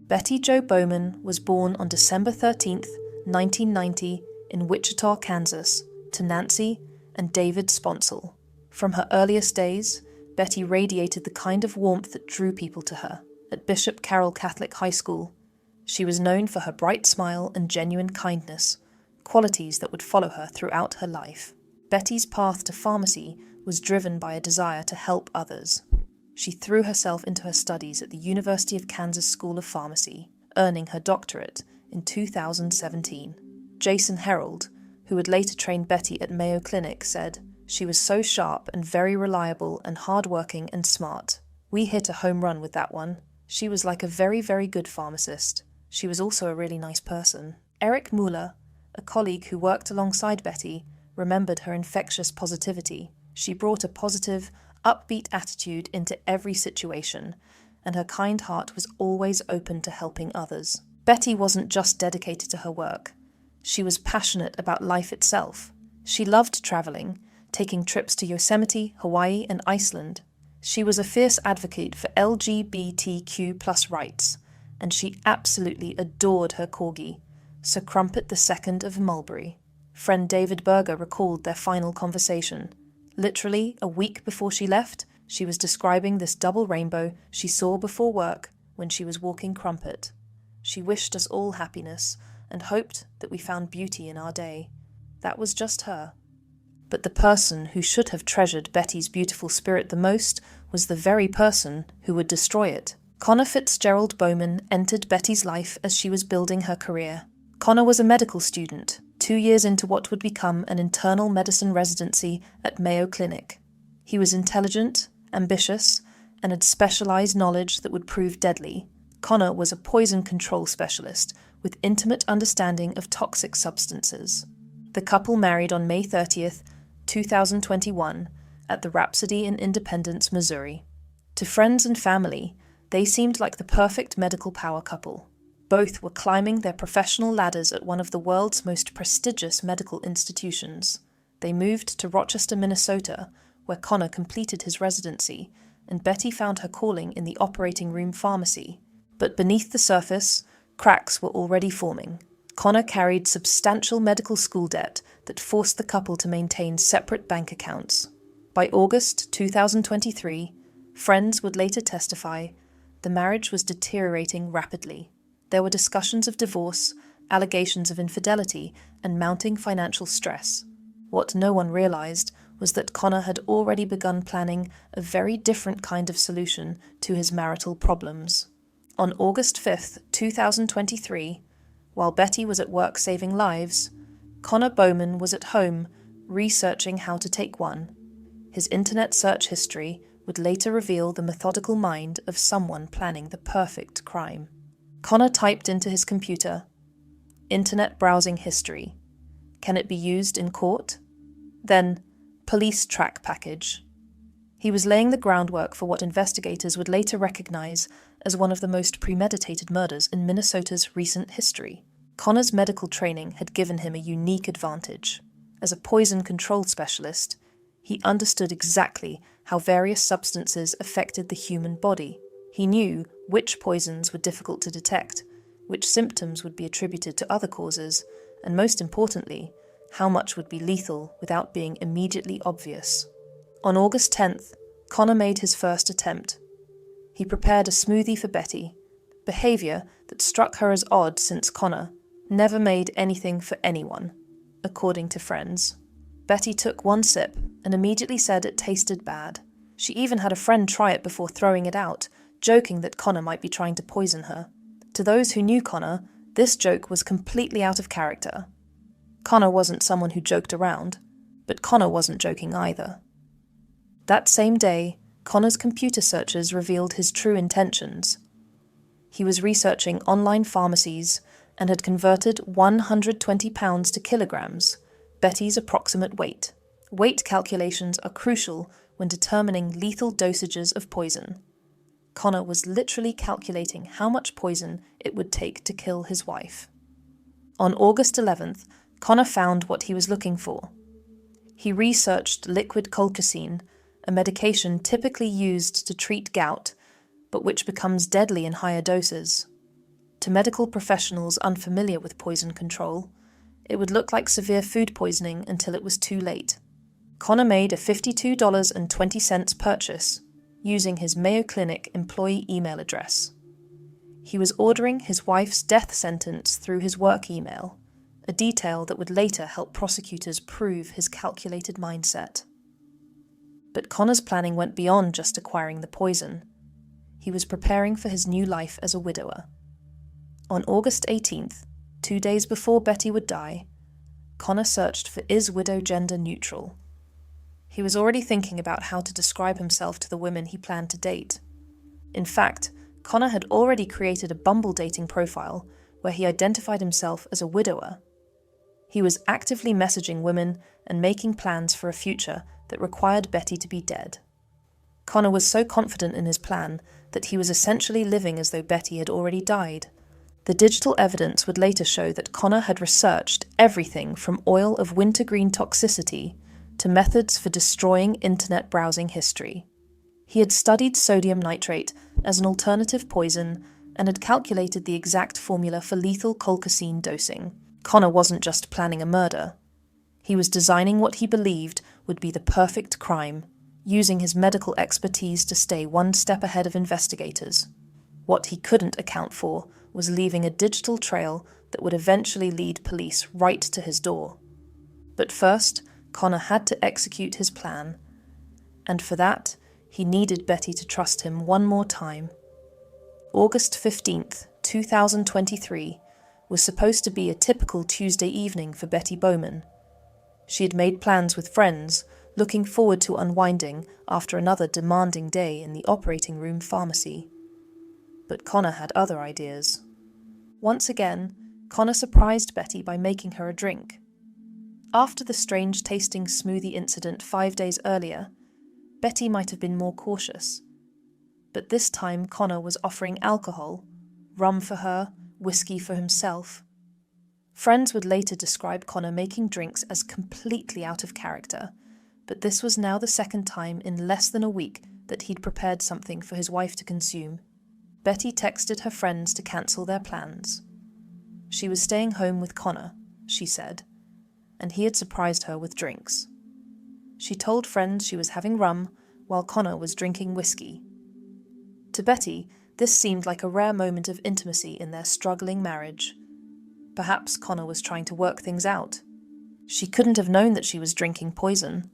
Betty Jo Bowman was born on December 13th, 1990, in Wichita, Kansas, to Nancy and David Sponsel. From her earliest days, Betty radiated the kind of warmth that drew people to her. At Bishop Carroll Catholic High School, she was known for her bright smile and genuine kindness, qualities that would follow her throughout her life. Betty's path to pharmacy was driven by a desire to help others. She threw herself into her studies at the University of Kansas School of Pharmacy, earning her doctorate in 2017. Jason Herold, who would later train Betty at Mayo Clinic, said, "She was so sharp and very reliable and hardworking and smart. We hit a home run with that one. She was like a very, very good pharmacist. She was also a really nice person." Eric Mueller, a colleague who worked alongside Betty, remembered her infectious positivity. She brought a positive, upbeat attitude into every situation, and her kind heart was always open to helping others. Betty wasn't just dedicated to her work. She was passionate about life itself. She loved traveling, taking trips to Yosemite, Hawaii, and Iceland. She was a fierce advocate for LGBTQ+ rights, and she absolutely adored her corgi, Sir Crumpet II of Mulberry. Friend David Berger recalled their final conversation. Literally, a week before she left, she was describing this double rainbow she saw before work when she was walking Crumpet. She wished us all happiness and hoped that we found beauty in our day. That was just her. But the person who should have treasured Betty's beautiful spirit the most was the very person who would destroy it. Connor Fitzgerald Bowman entered Betty's life as she was building her career. Connor was a medical student, 2 years into what would become an internal medicine residency at Mayo Clinic. He was intelligent, ambitious, and had specialized knowledge that would prove deadly. Connor was a poison control specialist with intimate understanding of toxic substances. The couple married on May 30th, 2021, at the Rhapsody in Independence, Missouri. To friends and family, they seemed like the perfect medical power couple. Both were climbing their professional ladders at one of the world's most prestigious medical institutions. They moved to Rochester, Minnesota, where Connor completed his residency, and Betty found her calling in the operating room pharmacy. But beneath the surface, cracks were already forming. Connor carried substantial medical school debt that forced the couple to maintain separate bank accounts. By August 2023, friends would later testify, the marriage was deteriorating rapidly. There were discussions of divorce, allegations of infidelity, and mounting financial stress. What no one realized was that Connor had already begun planning a very different kind of solution to his marital problems. On August 5th, 2023, while Betty was at work saving lives, Connor Bowman was at home researching how to take one. His internet search history would later reveal the methodical mind of someone planning the perfect crime. Connor typed into his computer, "Internet browsing history. Can it be used in court?" Then, "police track package." He was laying the groundwork for what investigators would later recognize as one of the most premeditated murders in Minnesota's recent history. Connor's medical training had given him a unique advantage. As a poison control specialist, he understood exactly how various substances affected the human body. He knew which poisons were difficult to detect, which symptoms would be attributed to other causes, and most importantly, how much would be lethal without being immediately obvious. On August 10th, Connor made his first attempt. He prepared a smoothie for Betty, behavior that struck her as odd since Connor never made anything for anyone, according to friends. Betty took one sip and immediately said it tasted bad. She even had a friend try it before throwing it out, joking that Connor might be trying to poison her. To those who knew Connor, this joke was completely out of character. Connor wasn't someone who joked around, but Connor wasn't joking either. That same day, Connor's computer searches revealed his true intentions. He was researching online pharmacies and had converted 120 pounds to kilograms, Betty's approximate weight. Weight calculations are crucial when determining lethal dosages of poison. Connor was literally calculating how much poison it would take to kill his wife. On August 11th, Connor found what he was looking for. He researched liquid colchicine, a medication typically used to treat gout, but which becomes deadly in higher doses. To medical professionals unfamiliar with poison control, it would look like severe food poisoning until it was too late. Connor made a $52.20 purchase using his Mayo Clinic employee email address. He was ordering his wife's death sentence through his work email, a detail that would later help prosecutors prove his calculated mindset. But Connor's planning went beyond just acquiring the poison. He was preparing for his new life as a widower. On August 18th, 2 days before Betty would die, Connor searched for "is widow gender neutral." He was already thinking about how to describe himself to the women he planned to date. In fact, Connor had already created a Bumble dating profile where he identified himself as a widower. He was actively messaging women and making plans for a future that required Betty to be dead. Connor was so confident in his plan that he was essentially living as though Betty had already died. The digital evidence would later show that Connor had researched everything from oil of wintergreen toxicity to methods for destroying internet browsing history. He had studied sodium nitrate as an alternative poison and had calculated the exact formula for lethal colchicine dosing. Connor wasn't just planning a murder. He was designing what he believed would be the perfect crime, using his medical expertise to stay one step ahead of investigators. What he couldn't account for was leaving a digital trail that would eventually lead police right to his door. But first, Connor had to execute his plan, and for that, he needed Betty to trust him one more time. August 15th, 2023, was supposed to be a typical Tuesday evening for Betty Bowman. She had made plans with friends, looking forward to unwinding after another demanding day in the operating room pharmacy. But Connor had other ideas. Once again, Connor surprised Betty by making her a drink. After the strange-tasting smoothie incident 5 days earlier, Betty might have been more cautious. But this time Connor was offering alcohol, rum for her, whiskey for himself. Friends would later describe Connor making drinks as completely out of character, but this was now the second time in less than a week that he'd prepared something for his wife to consume. Betty texted her friends to cancel their plans. She was staying home with Connor, she said, and he had surprised her with drinks. She told friends she was having rum while Connor was drinking whiskey. To Betty, this seemed like a rare moment of intimacy in their struggling marriage. Perhaps Connor was trying to work things out. She couldn't have known that she was drinking poison.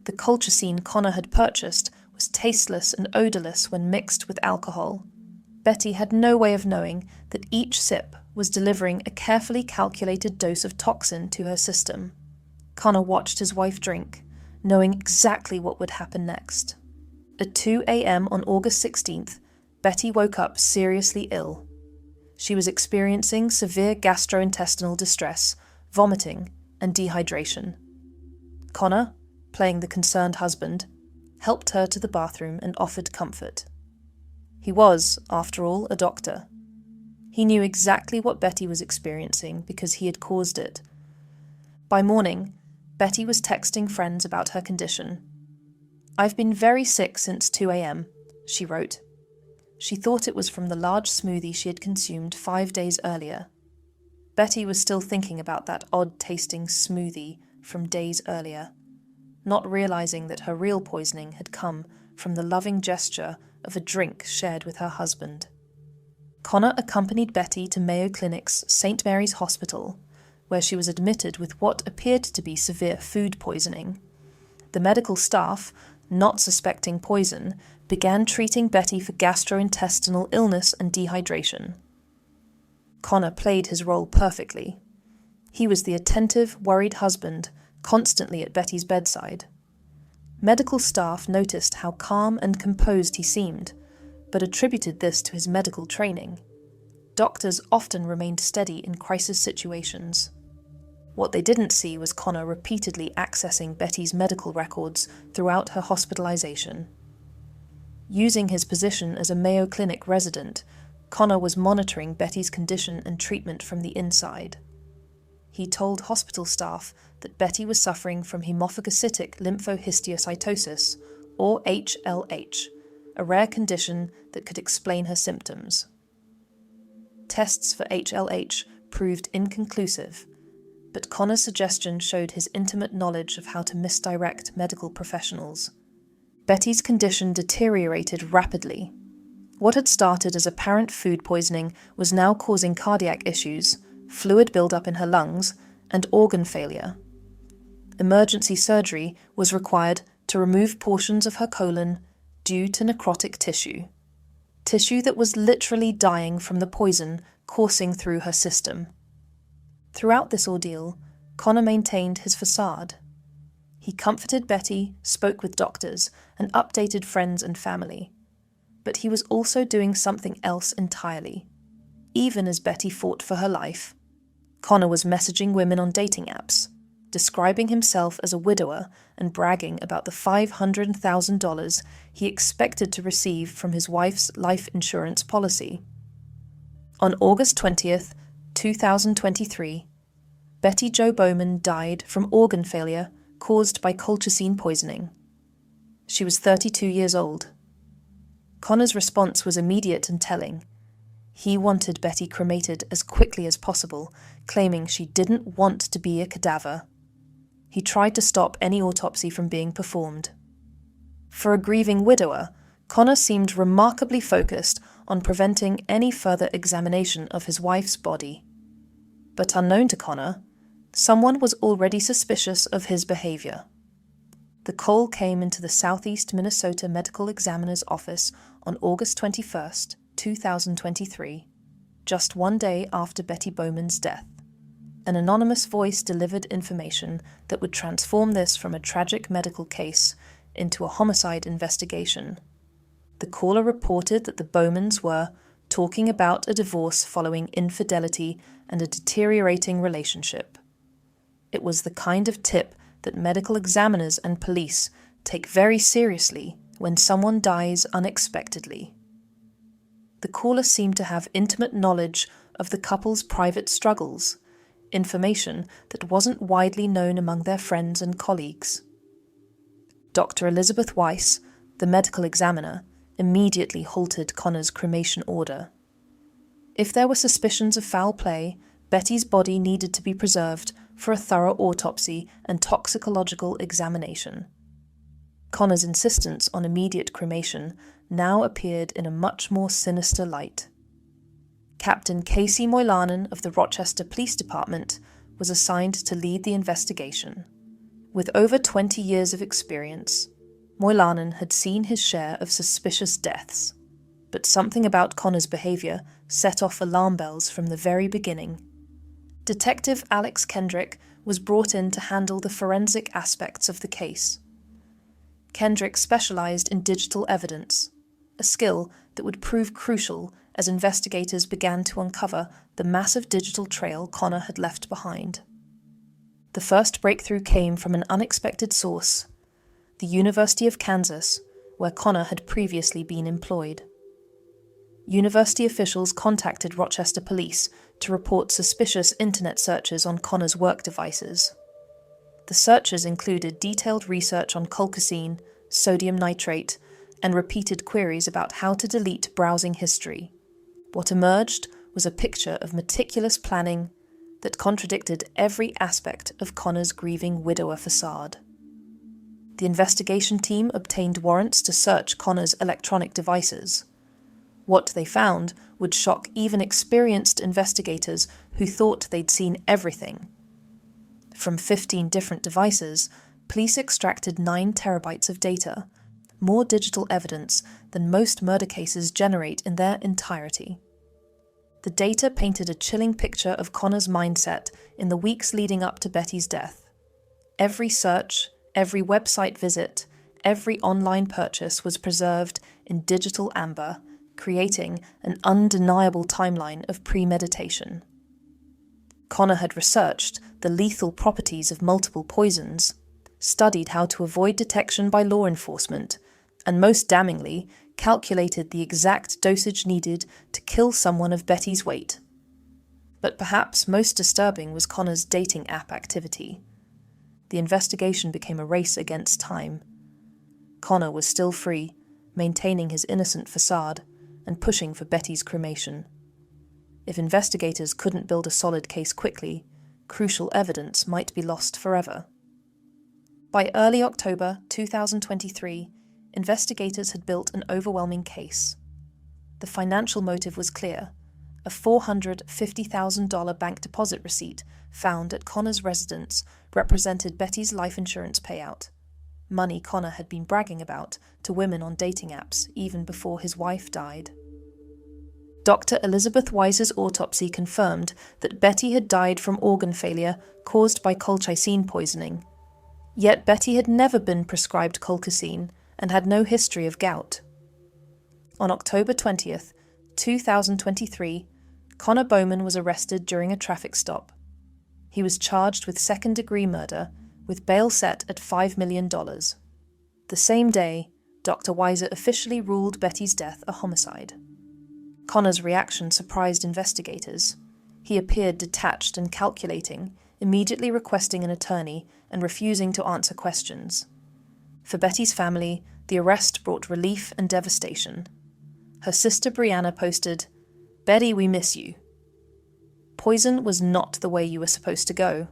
The colchicine Connor had purchased was tasteless and odorless when mixed with alcohol. Betty had no way of knowing that each sip was delivering a carefully calculated dose of toxin to her system. Connor watched his wife drink, knowing exactly what would happen next. At 2 a.m. on August 16th, Betty woke up seriously ill. She was experiencing severe gastrointestinal distress, vomiting, and dehydration. Connor, playing the concerned husband, helped her to the bathroom and offered comfort. He was, after all, a doctor. He knew exactly what Betty was experiencing because he had caused it. By morning, Betty was texting friends about her condition. "I've been very sick since 2 a.m., she wrote. She thought it was from the large smoothie she had consumed 5 days earlier. Betty was still thinking about that odd-tasting smoothie from days earlier, not realizing that her real poisoning had come from the loving gesture of a drink shared with her husband. Connor accompanied Betty to Mayo Clinic's St. Mary's Hospital, where she was admitted with what appeared to be severe food poisoning. The medical staff, not suspecting poison, began treating Betty for gastrointestinal illness and dehydration. Connor played his role perfectly. He was the attentive, worried husband, constantly at Betty's bedside. Medical staff noticed how calm and composed he seemed, but attributed this to his medical training. Doctors often remained steady in crisis situations. What they didn't see was Connor repeatedly accessing Betty's medical records throughout her hospitalization. Using his position as a Mayo Clinic resident, Connor was monitoring Betty's condition and treatment from the inside. He told hospital staff that Betty was suffering from hemophagocytic lymphohistiocytosis, or HLH, a rare condition that could explain her symptoms. tests for HLH proved inconclusive, but Connor's suggestion showed his intimate knowledge of how to misdirect medical professionals. Betty's condition deteriorated rapidly. What had started as apparent food poisoning was now causing cardiac issues, fluid buildup in her lungs, and organ failure. Emergency surgery was required to remove portions of her colon due to necrotic tissue that was literally dying from the poison coursing through her system. Throughout this ordeal, Connor maintained his facade. He comforted Betty, spoke with doctors, and updated friends and family. But he was also doing something else entirely. Even as Betty fought for her life, Connor was messaging women on dating apps, describing himself as a widower and bragging about the $500,000 he expected to receive from his wife's life insurance policy. On August 20th, 2023, Betty Jo Bowman died from organ failure caused by colchicine poisoning. She was 32 years old. Connor's response was immediate and telling. He wanted Betty cremated as quickly as possible, claiming she didn't want to be a cadaver. He tried to stop any autopsy from being performed. For a grieving widower, Connor seemed remarkably focused on preventing any further examination of his wife's body. But unknown to Connor, someone was already suspicious of his behavior. The call came into the Southeast Minnesota Medical Examiner's office on August 21st, 2023, just one day after Betty Bowman's death. An anonymous voice delivered information that would transform this from a tragic medical case into a homicide investigation. The caller reported that the Bowmans were talking about a divorce following infidelity and a deteriorating relationship. It was the kind of tip that medical examiners and police take very seriously when someone dies unexpectedly. The caller seemed to have intimate knowledge of the couple's private struggles, information that wasn't widely known among their friends and colleagues. Dr. Elizabeth Weiss, the medical examiner, immediately halted Connor's cremation order. If there were suspicions of foul play, Betty's body needed to be preserved for a thorough autopsy and toxicological examination. Connor's insistence on immediate cremation now appeared in a much more sinister light. Captain Casey Moylanen of the Rochester Police Department was assigned to lead the investigation. With over 20 years of experience, Moylanen had seen his share of suspicious deaths, but something about Connor's behavior set off alarm bells from the very beginning. Detective Alex Kendrick was brought in to handle the forensic aspects of the case. Kendrick specialized in digital evidence, a skill that would prove crucial as investigators began to uncover the massive digital trail Connor had left behind. The first breakthrough came from an unexpected source, the University of Kansas, where Connor had previously been employed. University officials contacted Rochester police to report suspicious internet searches on Connor's work devices. The searches included detailed research on colchicine, sodium nitrate, and repeated queries about how to delete browsing history. What emerged was a picture of meticulous planning that contradicted every aspect of Connor's grieving widower facade. The investigation team obtained warrants to search Connor's electronic devices. What they found would shock even experienced investigators who thought they'd seen everything. From 15 different devices, police extracted 9 terabytes of data, more digital evidence than most murder cases generate in their entirety. The data painted a chilling picture of Connor's mindset in the weeks leading up to Betty's death. Every search, every website visit, every online purchase was preserved in digital amber, creating an undeniable timeline of premeditation. Connor had researched the lethal properties of multiple poisons, studied how to avoid detection by law enforcement, and most damningly, calculated the exact dosage needed to kill someone of Betty's weight. But perhaps most disturbing was Connor's dating app activity. The investigation became a race against time. Connor was still free, maintaining his innocent facade, and pushing for Betty's cremation. if investigators couldn't build a solid case quickly, crucial evidence might be lost forever. By early October 2023, investigators had built an overwhelming case. The financial motive was clear: a $450,000 bank deposit receipt found at Connor's residence represented Betty's life insurance payout, money Connor had been bragging about to women on dating apps even before his wife died. Dr. Elizabeth Wise's autopsy confirmed that Betty had died from organ failure caused by colchicine poisoning. Yet Betty had never been prescribed colchicine and had no history of gout. On October 20th, 2023, Connor Bowman was arrested during a traffic stop. He was charged with second-degree murder, with bail set at $5 million. The same day, Dr. Weiser officially ruled Betty's death a homicide. Connor's reaction surprised investigators. He appeared detached and calculating, immediately requesting an attorney and refusing to answer questions. For Betty's family, the arrest brought relief and devastation. Her sister Brianna posted, "Betty, we miss you. Poison was not the way you were supposed to go.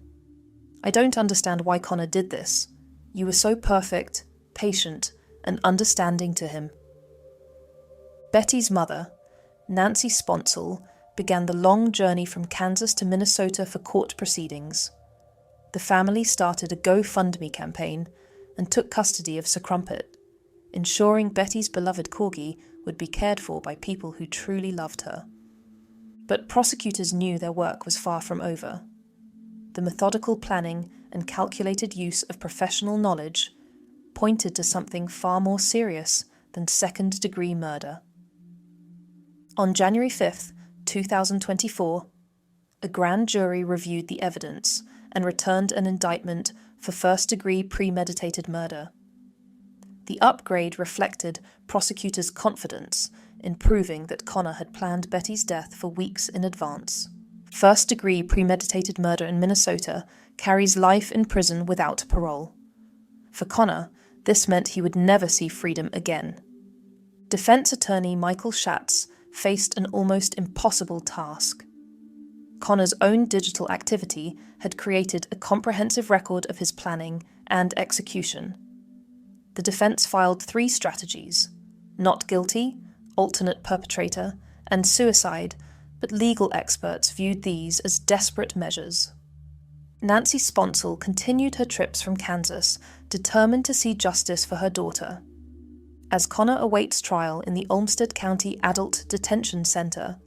I don't understand why Connor did this. You were so perfect, patient, and understanding to him." Betty's mother, Nancy Sponsel, began the long journey from Kansas to Minnesota for court proceedings. The family started a GoFundMe campaign and took custody of Sir Crumpet, ensuring Betty's beloved corgi would be cared for by people who truly loved her. But prosecutors knew their work was far from over. The methodical planning and calculated use of professional knowledge pointed to something far more serious than second-degree murder. On January 5th, 2024, a grand jury reviewed the evidence and returned an indictment for first-degree premeditated murder. The upgrade reflected prosecutors' confidence in proving that Connor had planned Betty's death for weeks in advance. First-degree premeditated murder in Minnesota carries life in prison without parole. For Connor, this meant he would never see freedom again. Defense attorney Michael Schatz faced an almost impossible task. Connor's own digital activity had created a comprehensive record of his planning and execution. The defense filed 3 strategies: not guilty, alternate perpetrator, and suicide, but legal experts viewed these as desperate measures. Nancy Sponsel continued her trips from Kansas, determined to see justice for her daughter. As Connor awaits trial in the Olmsted County Adult Detention Center,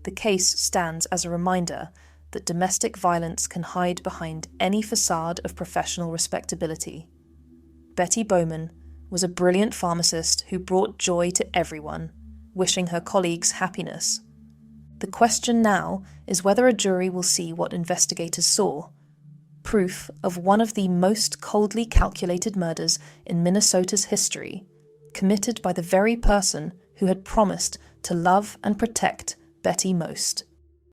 the case stands as a reminder that domestic violence can hide behind any facade of professional respectability. Betty Bowman was a brilliant pharmacist who brought joy to everyone, wishing her colleagues happiness. The question now is whether a jury will see what investigators saw: proof of one of the most coldly calculated murders in Minnesota's history, committed by the very person who had promised to love and protect Betty most.